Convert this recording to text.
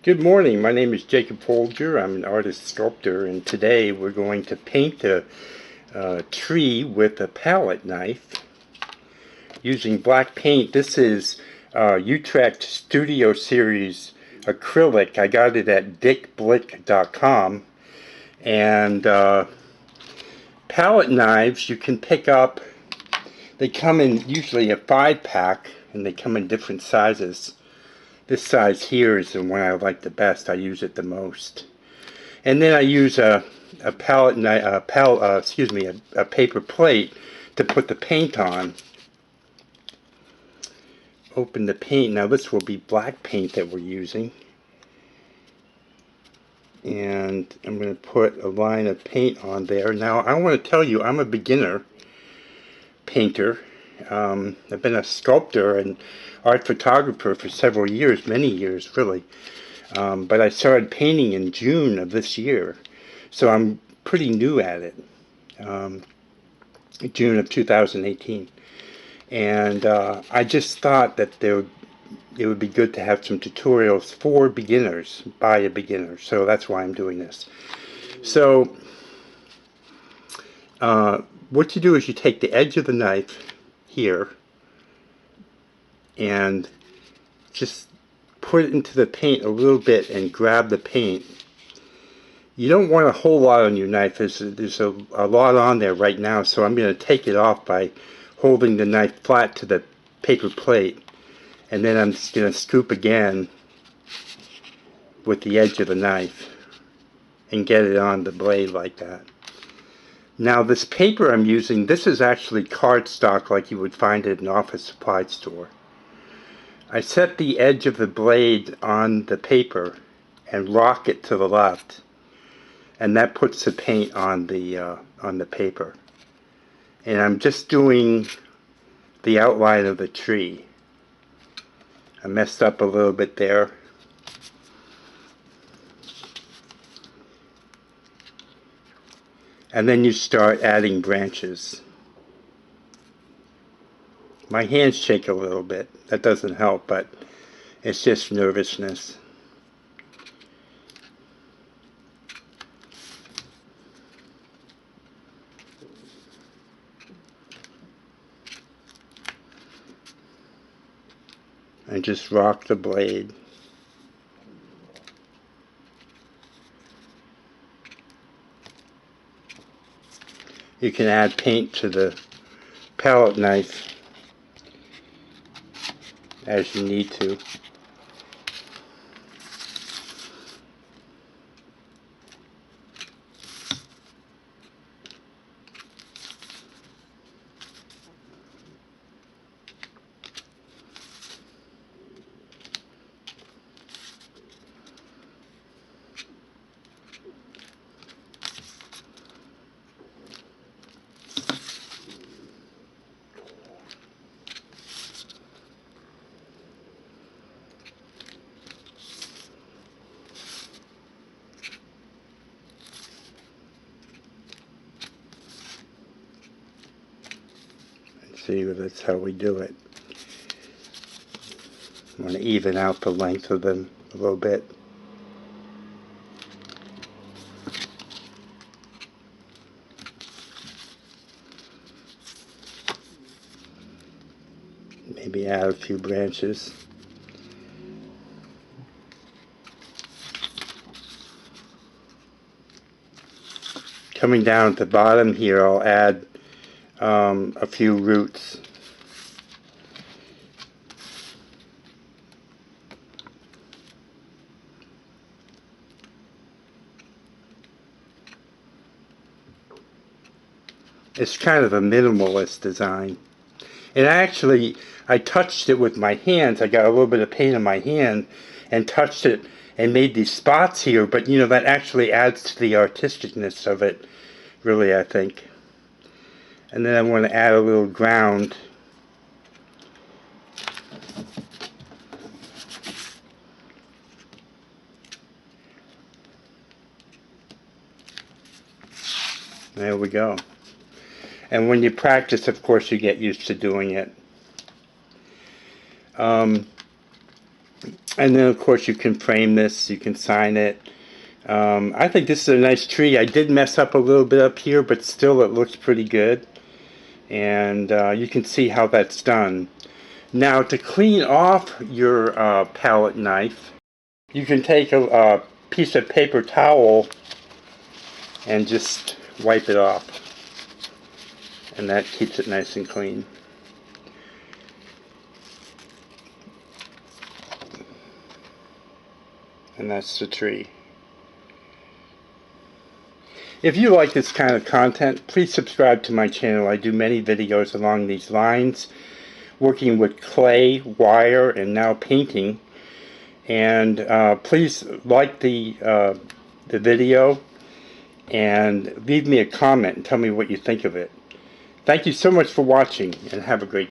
Good morning, my name is Jacob Folger. I'm an artist sculptor, and today we're going to paint a tree with a palette knife using black paint. This is Utrecht Studio Series Acrylic. I got it at dickblick.com. And palette knives you can pick up. They come in usually a 5-pack, and they come in different sizes. This size here is the one I like the best. I use it the most. And then I use a palette knife, a paper plate to put the paint on. Open the paint. Now this will be black paint that we're using. And I'm going to put a line of paint on there. Now I want to tell you, I'm a beginner painter. I've been a sculptor and art photographer for several years, many years really. But I started painting in June of this year, so I'm pretty new at it. June of 2018. And I just thought that it would be good to have some tutorials for beginners, by a beginner. So that's why I'm doing this. So what you do is you take the edge of the knife here and just put it into the paint a little bit and grab the paint. You don't want a whole lot on your knife. There's a lot on there right now, so I'm going to take it off by holding the knife flat to the paper plate, and then I'm just going to scoop again with the edge of the knife and get it on the blade like that. Now this paper I'm using, this is actually cardstock like you would find at an office supply store. I set the edge of the blade on the paper and rock it to the left, and that puts the paint on the paper. And I'm just doing the outline of the tree. I messed up a little bit there. And then you start adding branches. My hands shake a little bit. That doesn't help, but it's just nervousness. And just rock the blade. You can add paint to the palette knife as you need to. See, that's how we do it. I want to even out the length of them a little bit. Maybe add a few branches. Coming down at the bottom here, I'll add a few roots. It's kind of a minimalist design. And I touched it with my hands. I got a little bit of paint on my hand and touched it and made these spots here, but you know, that actually adds to the artisticness of it, really, I think. And then I want to add a little ground. There we go. And when you practice, of course, you get used to doing it. And then of course you can frame this, you can sign it. I think this is a nice tree. I did mess up a little bit up here, but still it looks pretty good. And you can see how that's done. Now to clean off your palette knife, you can take a piece of paper towel and just wipe it off. And that keeps it nice and clean. And that's the tree. If you like this kind of content, please subscribe to my channel. I do many videos along these lines, working with clay, wire, and now painting. And please like the video and leave me a comment and tell me what you think of it. Thank you so much for watching, and have a great day.